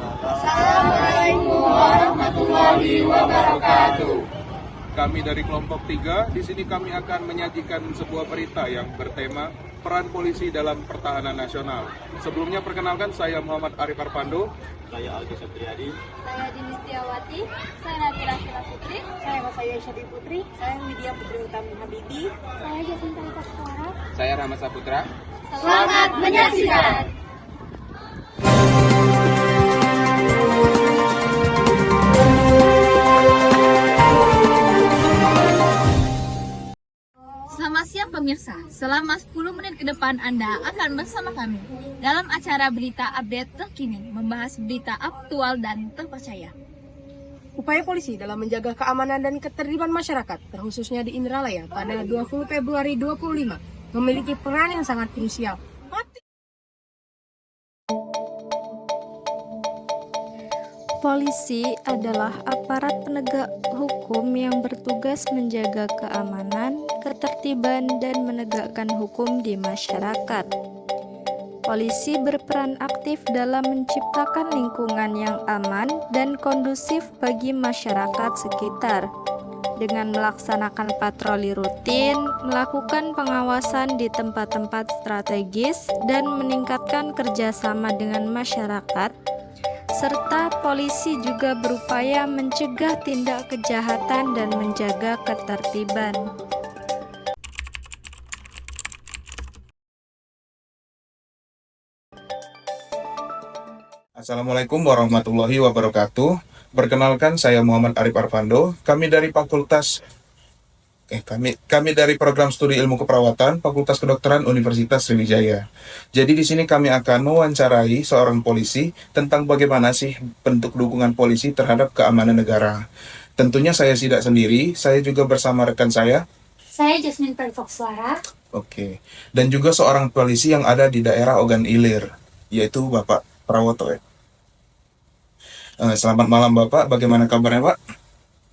Assalamualaikum warahmatullahi wabarakatuh. Kami dari kelompok 3, di sini kami akan menyajikan sebuah berita yang bertema peran polisi dalam pertahanan nasional. Sebelumnya perkenalkan, saya Muhammad Arif Arpando. Saya Aldi Satriadi. Saya Dinis Tiawati. Saya Natila Sila Putri. Saya Masaya Syadi Putri. Saya Widya Putri Utami Habibi. Saya Jasinta Suara. Saya Rama Saputra. Selamat menyaksikan. Selamat siang pemirsa, selama 10 menit ke depan Anda akan bersama kami dalam acara berita update terkini, membahas berita aktual dan terpercaya. Upaya polisi dalam menjaga keamanan dan ketertiban masyarakat, terkhususnya di Indralaya pada 20 Februari 2025, memiliki peran yang sangat krusial. Polisi adalah aparat penegak hukum yang bertugas menjaga keamanan, ketertiban, dan menegakkan hukum di masyarakat. Polisi berperan aktif dalam menciptakan lingkungan yang aman dan kondusif bagi masyarakat sekitar, dengan melaksanakan patroli rutin, melakukan pengawasan di tempat-tempat strategis, dan meningkatkan kerjasama dengan masyarakat, serta polisi juga berupaya mencegah tindak kejahatan dan menjaga ketertiban. Assalamualaikum warahmatullahi wabarakatuh. Perkenalkan, saya Muhammad Arif Arpando. Kami dari dari program studi ilmu keperawatan Fakultas Kedokteran Universitas Sriwijaya. Jadi di sini kami akan mewawancarai seorang polisi tentang bagaimana sih bentuk dukungan polisi terhadap keamanan negara. Tentunya saya tidak sendiri, saya juga bersama rekan saya. Saya Jasmine Suara. Oke. Dan juga seorang polisi yang ada di daerah Ogan Ilir, yaitu Bapak Prawoto. Selamat malam Bapak, bagaimana kabarnya Pak?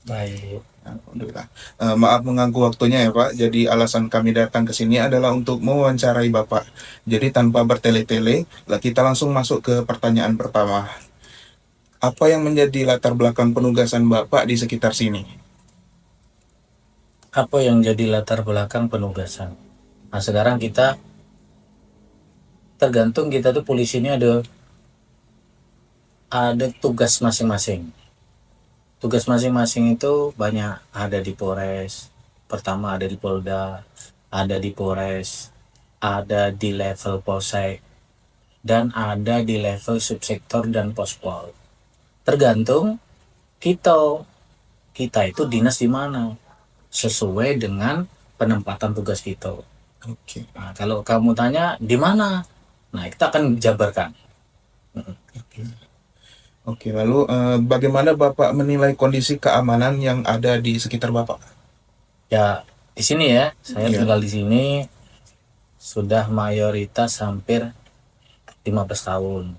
Baik. Alhamdulillah. Maaf mengganggu waktunya ya Pak. Jadi alasan kami datang ke sini adalah untuk mewawancarai Bapak. Jadi tanpa bertele-tele, kita langsung masuk ke pertanyaan pertama. Apa yang menjadi latar belakang penugasan Bapak di sekitar sini? Apa yang jadi latar belakang penugasan? Nah, sekarang kita tergantung kita tuh polisi ini ada tugas masing-masing. Tugas masing-masing itu banyak, ada di Polres, pertama ada di Polda, ada di Polres, ada di level Polsek, dan ada di level subsektor dan pospol. Tergantung kita itu dinas di mana, sesuai dengan penempatan tugas kita. Oke. Nah, kalau kamu tanya di mana, nah kita akan jabarkan. Oke, lalu bagaimana Bapak menilai kondisi keamanan yang ada di sekitar Bapak? Ya, di sini ya, saya Iya. tinggal di sini sudah mayoritas hampir 15 tahun.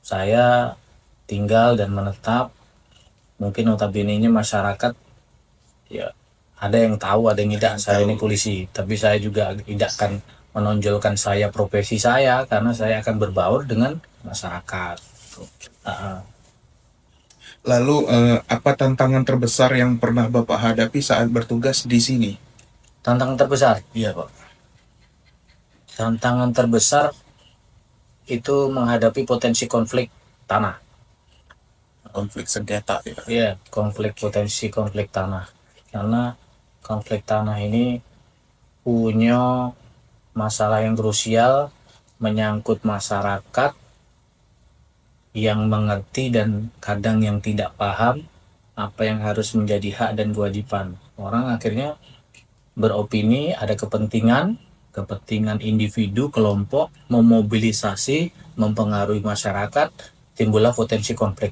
Saya tinggal dan menetap, mungkin notabene-nya masyarakat ya ada yang tahu, ada yang tidak. Saya ini polisi, tapi saya juga tidak akan menonjolkan saya profesi saya karena saya akan berbaur dengan masyarakat. Lalu apa tantangan terbesar yang pernah Bapak hadapi saat bertugas di sini? Tantangan terbesar? Iya Pak. Tantangan terbesar itu menghadapi potensi konflik tanah. Konflik sengketa ya. Iya, potensi konflik tanah. Karena konflik tanah ini punya masalah yang krusial, menyangkut masyarakat yang mengerti dan kadang yang tidak paham apa yang harus menjadi hak dan kewajiban. Orang akhirnya beropini, ada kepentingan individu, kelompok, memobilisasi, mempengaruhi masyarakat, timbullah potensi konflik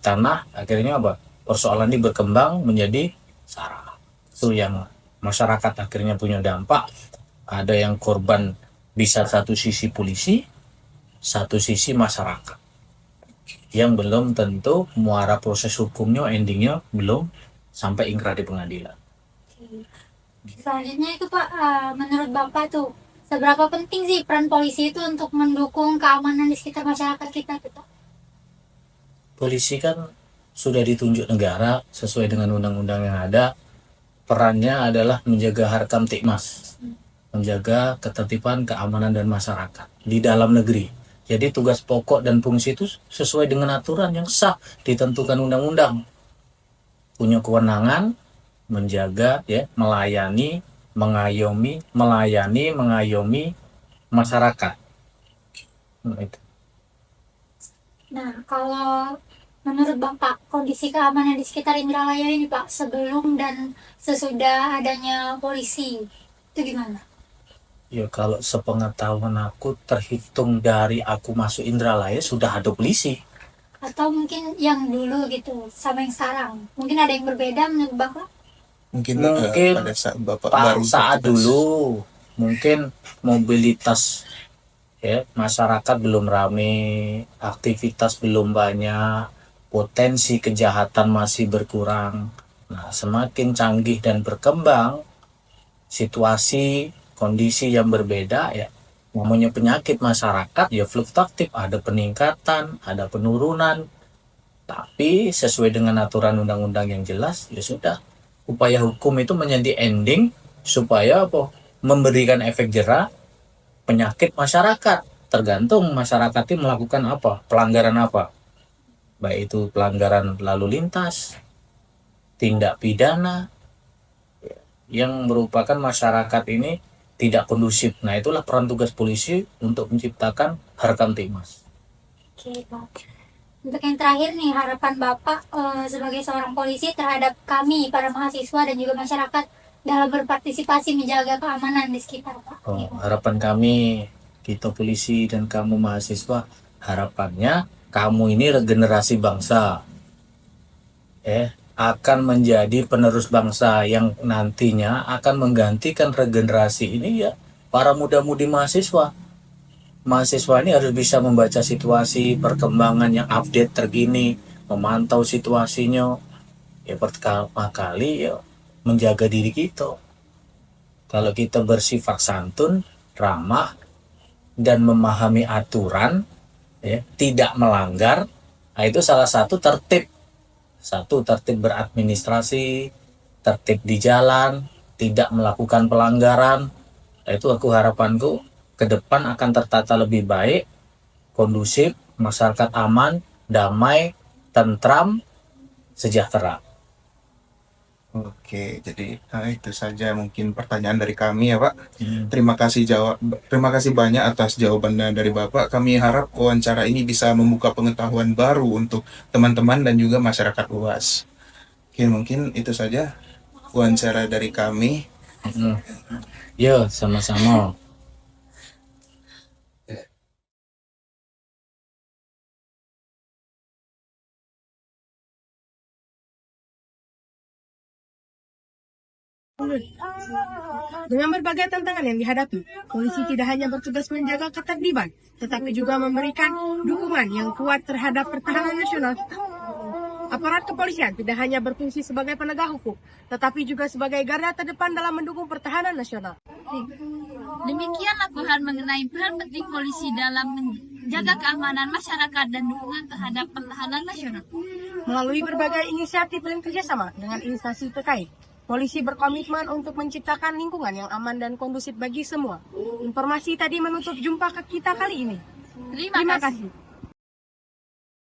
tanah. Akhirnya apa? Persoalan ini berkembang menjadi SARA. Itu yang masyarakat akhirnya punya dampak. Ada yang korban, bisa satu sisi polisi, satu sisi masyarakat yang belum tentu muara proses hukumnya, endingnya belum sampai ingkrah di pengadilan. Selanjutnya itu Pak, menurut Bapak tuh seberapa penting sih peran polisi itu untuk mendukung keamanan di sekitar masyarakat kita gitu? polisi kan sudah ditunjuk negara sesuai dengan undang-undang yang ada. Perannya adalah menjaga harkam tikmas, menjaga ketertiban, keamanan dan masyarakat di dalam negeri. Jadi tugas pokok dan fungsi itu sesuai dengan aturan yang sah ditentukan undang-undang. Punya kewenangan menjaga, ya, melayani, mengayomi masyarakat. Nah, itu. Nah, kalau menurut Bapak, kondisi keamanan di sekitar Indralaya ini Pak, sebelum dan sesudah adanya polisi, itu gimana? Ya kalau sepengetahuan aku, terhitung dari aku masuk Indralaya sudah ada polisi. Atau mungkin yang dulu gitu, sama yang sekarang. Mungkin ada yang berbeda menurut Bapak? Mungkin pada saat Bapak baru Saat bertugas. dulu mungkin mobilitas, ya, masyarakat belum rame, aktivitas belum banyak, potensi kejahatan masih berkurang. Nah, semakin canggih dan berkembang, situasi, kondisi yang berbeda, ya, namanya penyakit masyarakat, ya fluktuatif, ada peningkatan, ada penurunan. Tapi sesuai dengan aturan undang-undang yang jelas, ya sudah. Upaya hukum itu menjadi ending supaya apa? Memberikan efek jera penyakit masyarakat. Tergantung masyarakat itu melakukan apa, pelanggaran apa. Baik itu pelanggaran lalu lintas, tindak pidana, yang merupakan masyarakat ini tidak kondusif. Nah, itulah peran tugas polisi untuk menciptakan harkam tikmas. Oke, Pak. Untuk yang terakhir nih, harapan Bapak sebagai seorang polisi terhadap kami, para mahasiswa dan juga masyarakat dalam berpartisipasi menjaga keamanan di sekitar Pak. Harapan kami, kita polisi dan kamu mahasiswa, harapannya kamu ini regenerasi bangsa, akan menjadi penerus bangsa yang nantinya akan menggantikan regenerasi ini, ya, para muda-mudi mahasiswa. Mahasiswa ini harus bisa membaca situasi, perkembangan yang update terkini, memantau situasinya, ya, pertama kali, ya, menjaga diri kita. Kalau kita bersifat santun, ramah, dan memahami aturan, ya, tidak melanggar, nah itu salah satu tertib. Satu, tertib beradministrasi, tertib di jalan, tidak melakukan pelanggaran. Nah, itu aku harapanku ke depan akan tertata lebih baik, kondusif, masyarakat aman, damai, tentram, sejahtera. Oke, jadi itu saja mungkin pertanyaan dari kami ya Pak. Terima kasih banyak atas jawabannya dari Bapak. Kami harap wawancara ini bisa membuka pengetahuan baru untuk teman-teman dan juga masyarakat luas. Oke, mungkin itu saja wawancara dari kami. Yo, sama-sama. Dengan berbagai tantangan yang dihadapi, polisi tidak hanya bertugas menjaga ketertiban, tetapi juga memberikan dukungan yang kuat terhadap pertahanan nasional. Aparat kepolisian tidak hanya berfungsi sebagai penegak hukum, tetapi juga sebagai garda terdepan dalam mendukung pertahanan nasional. Demikian laporan mengenai peran penting polisi dalam menjaga keamanan masyarakat dan dukungan terhadap pertahanan nasional. Melalui berbagai inisiatif dan kerjasama dengan instansi terkait, polisi berkomitmen untuk menciptakan lingkungan yang aman dan kondusif bagi semua. Informasi tadi menutup jumpa kita kali ini. Terima kasih.